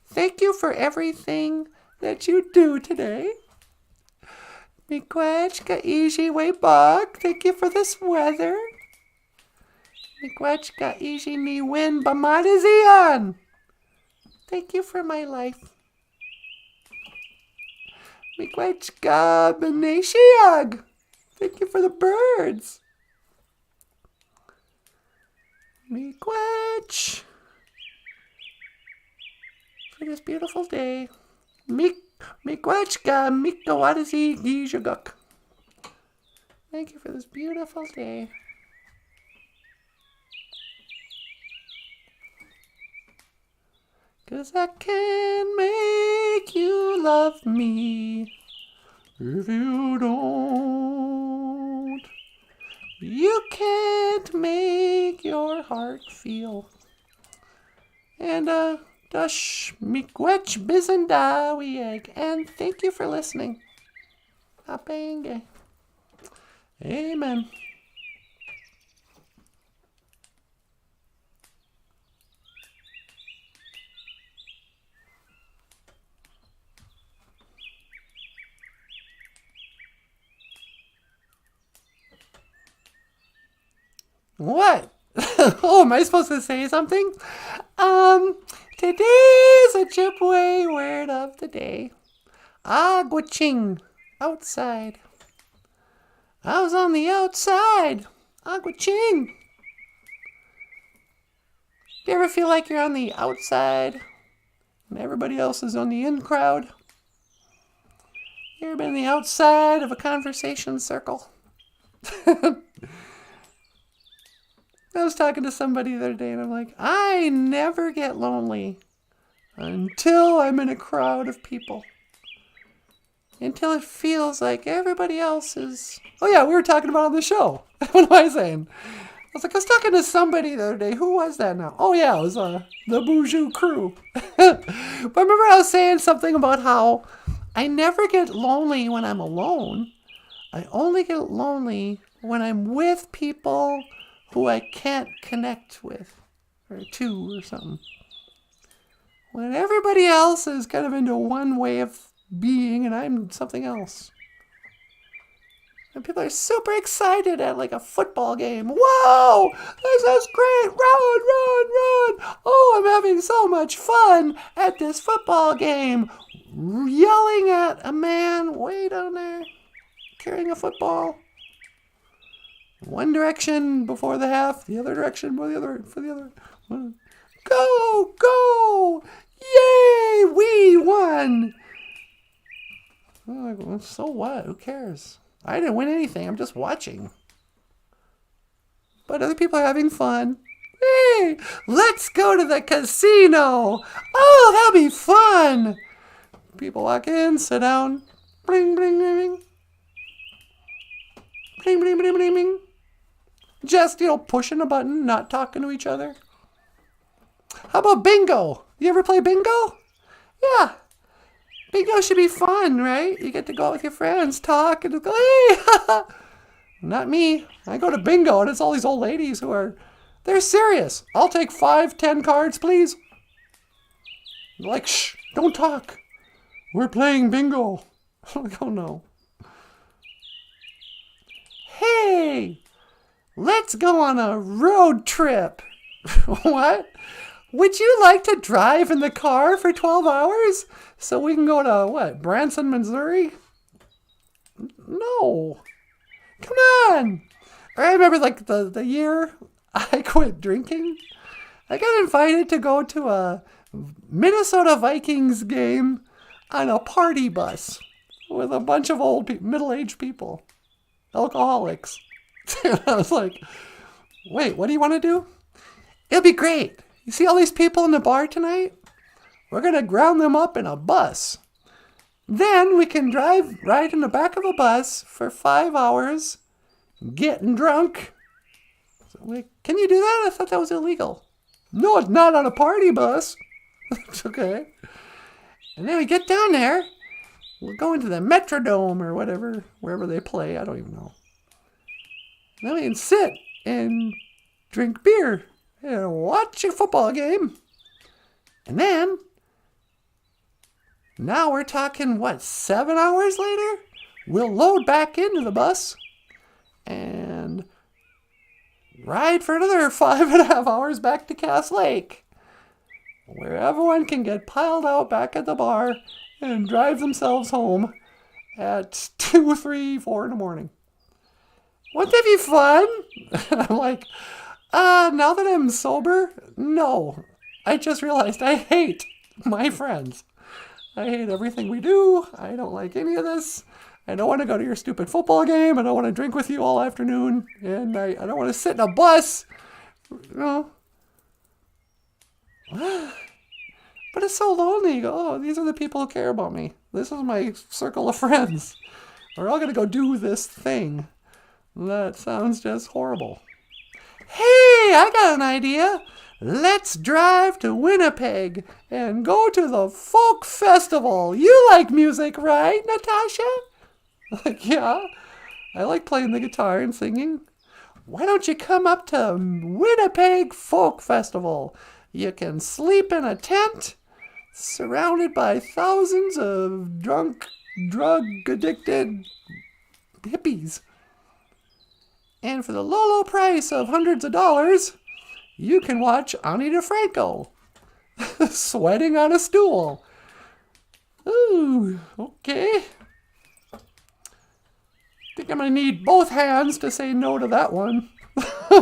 Speaker 2: Thank you for everything that you do today. Miigwech kaiji weibak, thank you for this weather. Miigwech kaiji ni win bamadizian. Thank you for my life. Miigwech Beneshiag. Thank you for the birds. Miigwech. For this beautiful day. Miigwech Mikawadazi Gijaguk. Thank you for this beautiful day. Cause I can make you love me. If you don't, you can't make your heart feel. And Dush Miigwech Bizendawieg. And thank you for listening. Apenge. Amen. What? Oh, am I supposed to say something? Today's Ojibwe word of the day. Agwaching. Outside. I was on the outside. Agwaching. Do you ever feel like you're on the outside and everybody else is on the in crowd? You ever been on the outside of a conversation circle? I was talking to somebody the other day and I'm like, I never get lonely until I'm in a crowd of people. Until it feels like everybody else is... Oh yeah, we were talking about it on the show. What am I saying? I was talking to somebody the other day. Who was that now? Oh yeah, it was the BOOZHOO crew. But remember I was saying something about how I never get lonely when I'm alone. I only get lonely when I'm with people who I can't connect with, or to, or something. When everybody else is kind of into one way of being, and I'm something else. And people are super excited at like a football game. Whoa! This is great! Run, run, run! Oh, I'm having so much fun at this football game. Yelling at a man way down there, carrying a football. One direction before the half, the other direction for the other. Go, go! Yay! We won! Oh, so what? Who cares? I didn't win anything. I'm just watching. But other people are having fun. Hey, let's go to the casino. Oh, that'll be fun. People walk in, sit down. Bling, bling, bling, bling. Bling, bling, bling, bling, bling. Just, pushing a button, not talking to each other. How about bingo? You ever play bingo? Yeah. Bingo should be fun, right? You get to go out with your friends, talk, and go, hey, not me. I go to bingo, and it's all these old ladies they're serious. I'll take 5, 10 cards, please. Like, shh, don't talk. We're playing bingo. I'm like, oh no. Hey, let's go on a road trip. What? Would you like to drive in the car for 12 hours so we can go to, Branson, Missouri? No. Come on. I remember, the year I quit drinking. I got invited to go to a Minnesota Vikings game on a party bus with a bunch of old middle-aged people, alcoholics. And I was like, wait, what do you want to do? It'll be great. You see all these people in the bar tonight? We're going to ground them up in a bus. Then we can ride in the back of a bus for 5 hours, getting drunk. So can you do that? I thought that was illegal. No, it's not on a party bus. It's okay. And then we get down there. We'll go into the Metrodome or whatever, wherever they play. I don't even know. And then we can sit and drink beer and watch a football game. And then, now we're talking, 7 hours later? We'll load back into the bus and ride for another 5.5 hours back to Cass Lake, where everyone can get piled out back at the bar and drive themselves home
Speaker 1: at 2, 3, 4 in the morning. Wouldn't that be fun? I'm like, now that I'm sober, no. I just realized I hate my friends. I hate everything we do. I don't like any of this. I don't want to go to your stupid football game. I don't want to drink with you all afternoon. And I don't want to sit in a bus. You know. But it's so lonely. You go, oh, these are the people who care about me. This is my circle of friends. We're all going to go do this thing. That sounds just horrible. Hey, I got an idea. Let's drive to Winnipeg and go to the folk festival. You like music, right, Natasha? Like, yeah, I like playing the guitar and singing. Why don't you come up to Winnipeg Folk Festival? You can sleep in a tent surrounded by thousands of drunk, drug-addicted hippies. And for the low price of hundreds of dollars, you can watch Ani DeFranco sweating on a stool. Ooh, okay. Think I'm going to need both hands to say no to that one.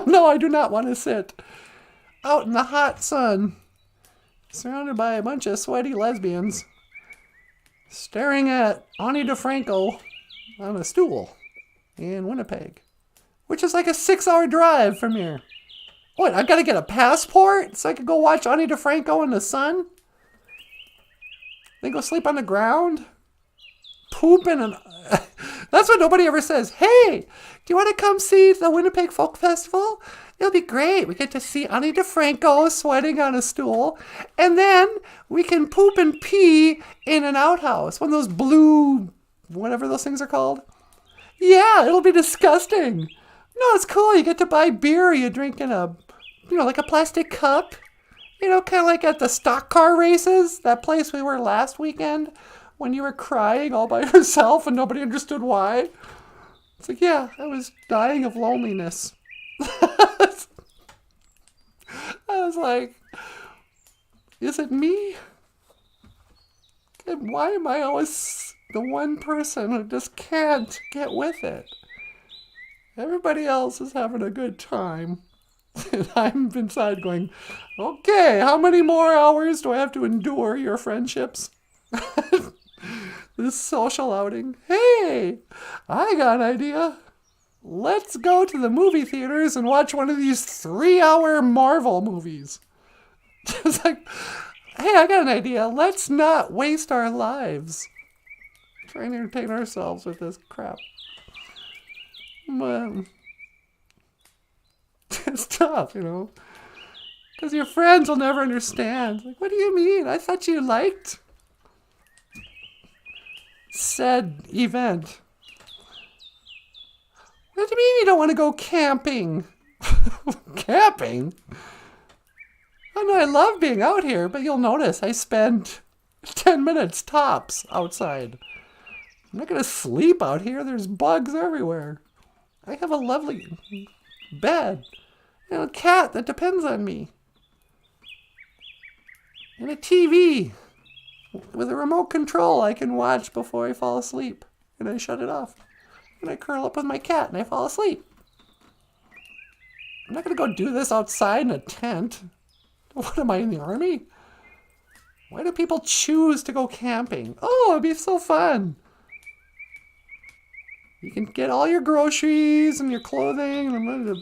Speaker 1: No, I do not want to sit out in the hot sun, surrounded by a bunch of sweaty lesbians, staring at Ani DeFranco on a stool in Winnipeg, which is like a 6-hour drive from here. What, I gotta get a passport so I can go watch Ani DeFranco in the sun? Then go sleep on the ground? Poop in an... That's what nobody ever says. Hey, do you want to come see the Winnipeg Folk Festival? It'll be great. We get to see Ani DeFranco sweating on a stool. And then we can poop and pee in an outhouse. One of those blue... whatever those things are called. Yeah, it'll be disgusting. No, it's cool. You get to buy beer. You drink in a... like a plastic cup. Kind of like at the stock car races. That place we were last weekend. When you were crying all by yourself and nobody understood why. It's like, yeah, I was dying of loneliness. I was like, is it me? And why am I always the one person who just can't get with it? Everybody else is having a good time. And I'm inside going, okay, how many more hours do I have to endure your friendships? This social outing. Hey, I got an idea. Let's go to the movie theaters and watch one of these 3-hour Marvel movies. It's like, hey, I got an idea. Let's not waste our lives trying to entertain ourselves with this crap. But it's tough, because your friends will never understand. Like, what do you mean? I thought you liked said event. What do you mean you don't want to go camping? Camping? Oh no, I love being out here, but you'll notice I spend 10 minutes tops outside. I'm not going to sleep out here. There's bugs everywhere. I have a lovely bed and a cat that depends on me. And a TV with a remote control I can watch before I fall asleep. And I shut it off. And I curl up with my cat and I fall asleep. I'm not going to go do this outside in a tent. What am I, in the army? Why do people choose to go camping? Oh, it'd be so fun. You can get all your groceries and your clothing. And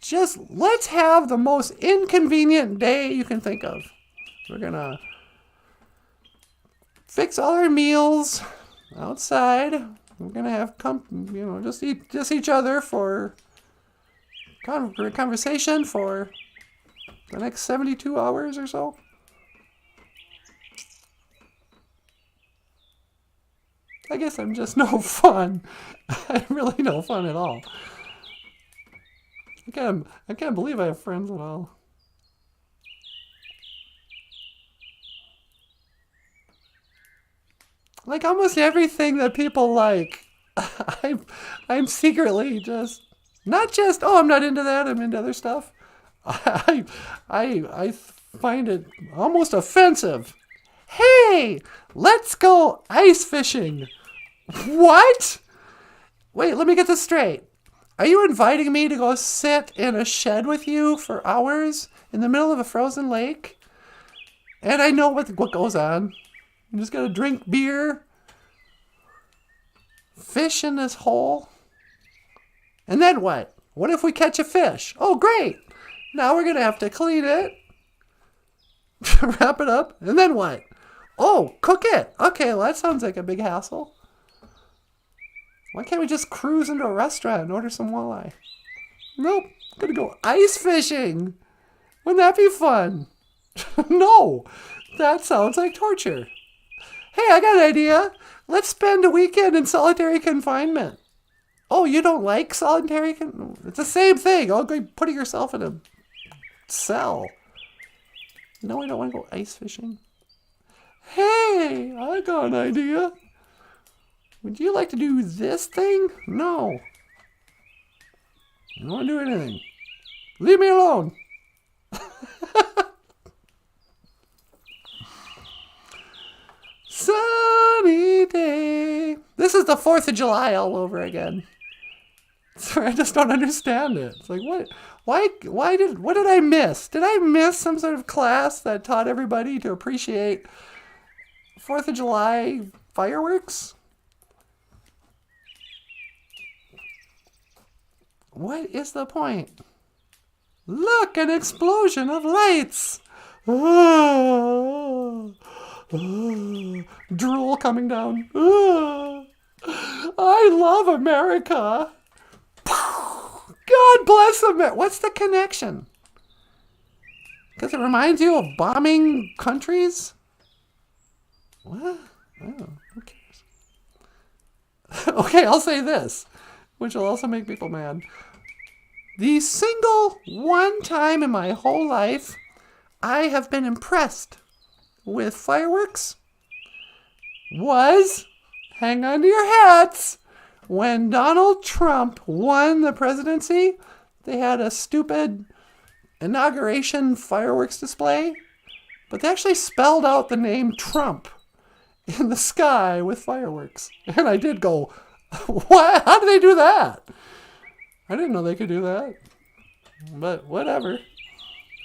Speaker 1: just let's have the most inconvenient day you can think of. We're going to fix all our meals outside. We're going to have, just each other for conversation for the next 72 hours or so. I guess I'm just no fun. I'm really no fun at all. I can't believe I have friends at all. Like almost everything that people like, I'm secretly just, not just, oh, I'm not into that, I'm into other stuff. I find it almost offensive Hey, let's go ice fishing. What? Wait, let me get this straight. Are you inviting me to go sit in a shed with you for hours in the middle of a frozen lake? And I know what goes on. I'm just going to drink beer, fish in this hole. And then what? What if we catch a fish? Oh, great. Now we're going to have to clean it, wrap it up, and then what? Oh, cook it. Okay, well, that sounds like a big hassle. Why can't we just cruise into a restaurant and order some walleye? Nope, gonna go ice fishing. Wouldn't that be fun? No, that sounds like torture. Hey, I got an idea. Let's spend a weekend in solitary confinement. Oh, you don't like solitary confinement? It's the same thing. Oh, go putting yourself in a cell. No, I don't want to go ice fishing. Hey, I got an idea. Would you like to do this thing? No. I don't want to do anything. Leave me alone. Sunny day. This is the 4th of July all over again. Sorry, I just don't understand it. It's like, what? What did I miss? Did I miss some sort of class that taught everybody to appreciate 4th of July fireworks? What is the point? Look, an explosion of lights. Drool coming down. I love America. God bless America. What's the connection? Because it reminds you of bombing countries? What? Oh, who cares? Okay, I'll say this, which will also make people mad. The single one time in my whole life I have been impressed with fireworks was, hang on to your hats, when Donald Trump won the presidency. They had a stupid inauguration fireworks display, but they actually spelled out the name Trump in the sky with fireworks. And I did go, what? How did they do that? I didn't know they could do that. But whatever.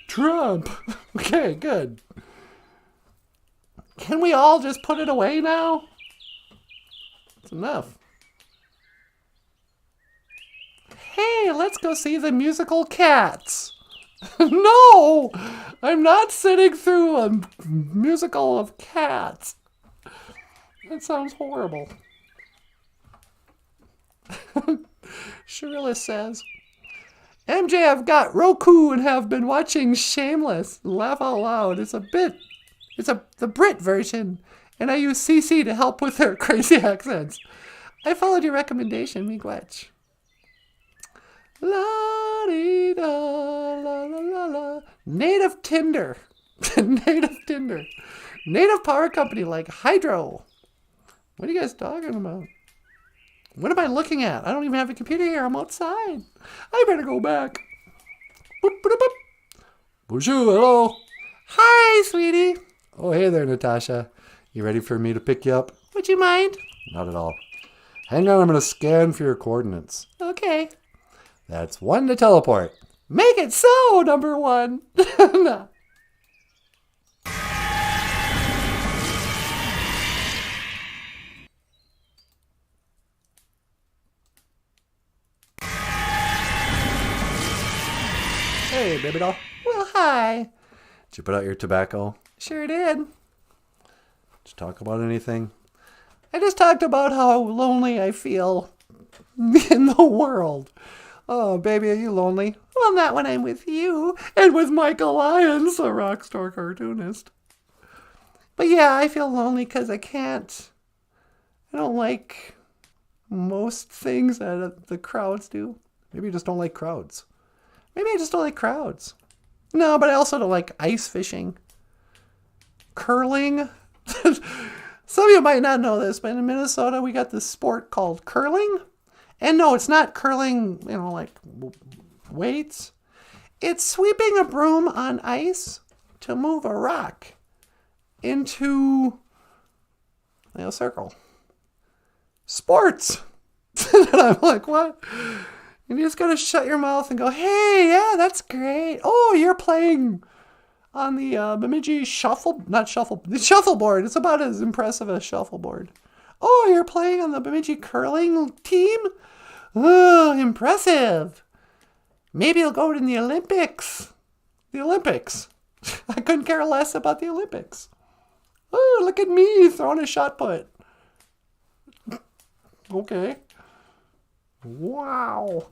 Speaker 1: Trump. Okay, good. Can we all just put it away now? It's enough. Hey, let's go see the musical Cats. No! I'm not sitting through a musical of Cats. That sounds horrible. Sharilla says, MJ, I've got Roku and have been watching Shameless. Laugh out loud. It's the Brit version, and I use CC to help with their crazy accents. I followed your recommendation, miigwech. La dee da la la la la. Native Tinder. Native Tinder. Native power company like Hydro. What are you guys talking about? What am I looking at? I don't even have a computer here. I'm outside. I better go back. Boop, boop, boop. Bonjour, hello. Hi, sweetie. Oh, hey there, Natasha. You ready for me to pick you up? Would you mind? Not at all. Hang on, I'm going to scan for your coordinates. Okay. That's 1 to teleport. Make it so, number 1. No. Hey, baby doll. Well, hi. Did you put out your tobacco? Sure did. Did you talk about anything? I just talked about how lonely I feel in the world. Oh, baby, are you lonely? Well, not when I'm with you and with Michael Lyons, a rock star cartoonist. But yeah, I feel lonely because I don't like most things that the crowds do. Maybe you just don't like crowds. Maybe I just don't like crowds. No, but I also don't like ice fishing. Curling. Some of you might not know this, but in Minnesota, we got this sport called curling. And no, it's not curling, like weights. It's sweeping a broom on ice to move a rock. into a circle. Sports. And I'm like, what? And you just gotta shut your mouth and go, hey, yeah, that's great. Oh, you're playing on the Bemidji the shuffleboard. It's about as impressive as shuffleboard. Oh, you're playing on the Bemidji curling team? Oh, impressive. Maybe you'll go to the Olympics. The Olympics. I couldn't care less about the Olympics. Oh, look at me throwing a shot put. Okay. Wow.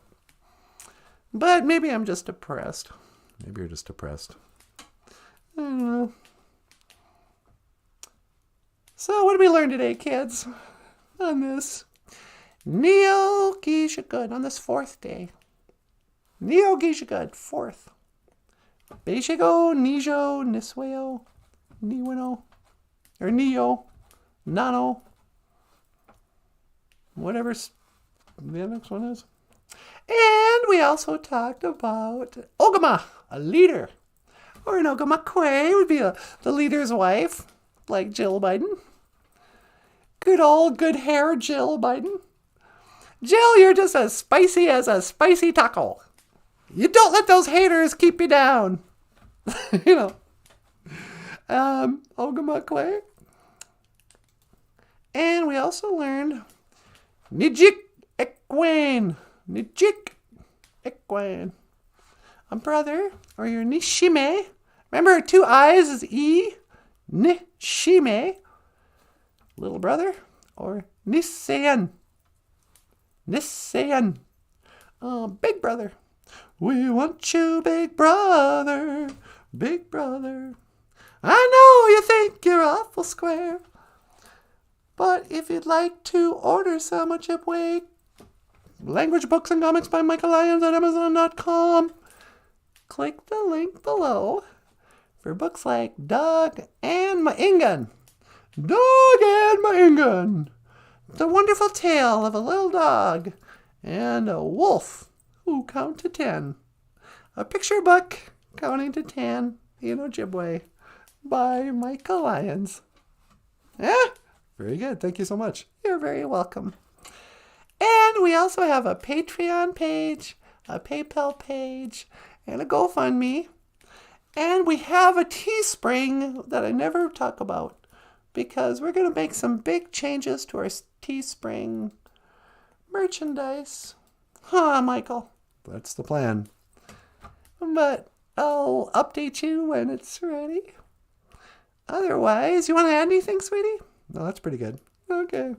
Speaker 1: But maybe I'm just depressed. Maybe you're just depressed. I don't know. So what did we learn today, kids? On this Neo-Gishagud, on this 4th day. Neo-Gishagud, 4th. Beishigo, Nijo, Nisweo, Niwino, or Neo, Nano, whatever the next one is. And we also talked about Ogama, a leader. Or an Ogama Kwe would be the leader's wife, like Jill Biden. Good hair Jill Biden. Jill, you're just as spicy as a spicy taco. You don't let those haters keep you down. You know. Ogama Kwe. And we also learned Nijik Ekwane. Nijik Ekwane. A brother, or your Nishime. Remember, 2 I's is E. Nishime. Little brother. Or Nisayan. Nisayan. Big brother. We want you, big brother. Big brother. I know you think you're awful square. But if you'd like to order some Ojibwe language books and comics by Michael Lyons at Amazon.com, click the link below for books like Dog and Maingan. Dog and Maingan. The wonderful tale of a little dog and a wolf who count to 10. A picture book counting to 10 in Ojibwe by Michael Lyons. Yeah? Very good. Thank you so much. You're very welcome. And we also have a Patreon page, a PayPal page, and a GoFundMe. And we have a Teespring that I never talk about because we're going to make some big changes to our Teespring merchandise. Huh, Michael? That's the plan. But I'll update you when it's ready. Otherwise, you want to add anything, sweetie? No, that's pretty good. Okay.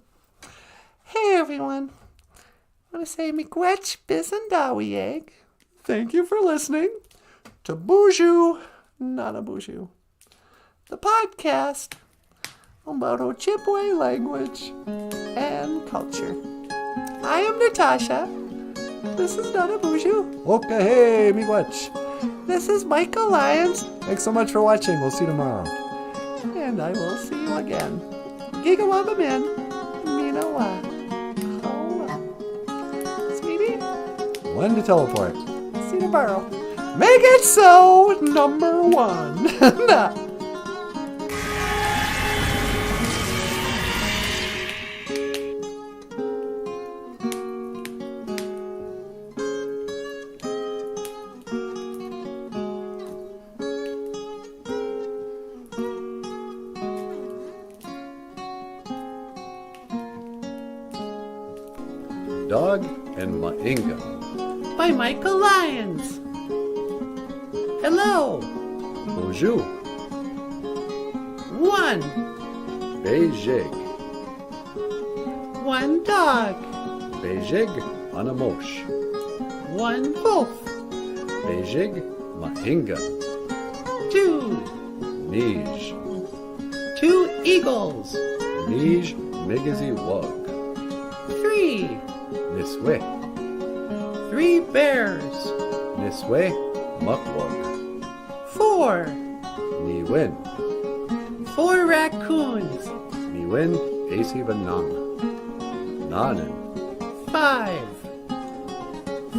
Speaker 1: Hey, everyone. I want to say miigwech bisandawieg. Thank you for listening to BOOZHOO NANABOOZHOO, the podcast about Ojibwe language and culture. I am Natasha. This is NANABOOZHOO. Okay, hey, miigwech.
Speaker 2: This is Michael Lyons.
Speaker 1: Thanks so much for watching. We'll see you tomorrow.
Speaker 2: And I will see you again. Gigawabamin, Minawa. Sweetie?
Speaker 1: When to teleport?
Speaker 2: See you tomorrow. Make it so, number 1.
Speaker 1: Dog and Maingan.
Speaker 2: By Michael Lyons. Hello.
Speaker 1: BOOZHOO.
Speaker 2: 1.
Speaker 1: Beijig.
Speaker 2: 1 dog.
Speaker 1: Beijig Anamosh.
Speaker 2: 1 wolf.
Speaker 1: Beijig Maingan.
Speaker 2: 2.
Speaker 1: Nij.
Speaker 2: 2 eagles.
Speaker 1: Nij Migizi Wug.
Speaker 2: 3.
Speaker 1: Niswe.
Speaker 2: 3 bears.
Speaker 1: Niswe Mukwug.
Speaker 2: 4.
Speaker 1: Niwin.
Speaker 2: 4 raccoons.
Speaker 1: Niwin Asi Banang. Nanan.
Speaker 2: 5.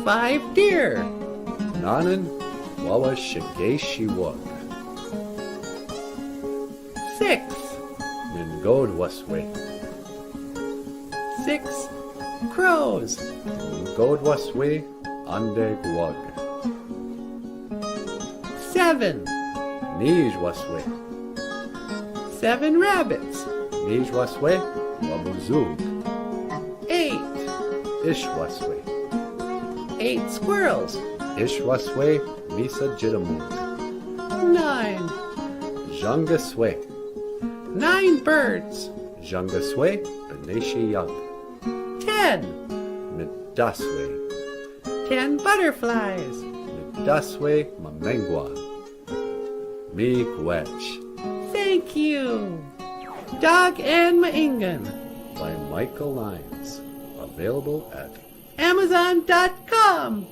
Speaker 2: 5 deer.
Speaker 1: Nanan Wawa Shigeshi Wug.
Speaker 2: 6.
Speaker 1: Min God waswe.
Speaker 2: 6 crows.
Speaker 1: Min God waswe. Ande guag.
Speaker 2: 7
Speaker 1: Nij waswe.
Speaker 2: 7 rabbits.
Speaker 1: Nij waswe. Wabuzug.
Speaker 2: 8
Speaker 1: Ish waswe.
Speaker 2: 8 squirrels.
Speaker 1: Ish waswe. Misa jitamut.
Speaker 2: 9
Speaker 1: Jangaswe.
Speaker 2: 9 birds.
Speaker 1: Jangaswe. Beneshi yag.
Speaker 2: 10
Speaker 1: Midaswe.
Speaker 2: 10 butterflies.
Speaker 1: Midaswe. Mamengwa. Miigwech.
Speaker 2: Thank you. Dog and Maingan.
Speaker 1: By Michael Lyons. Available at
Speaker 2: Amazon.com.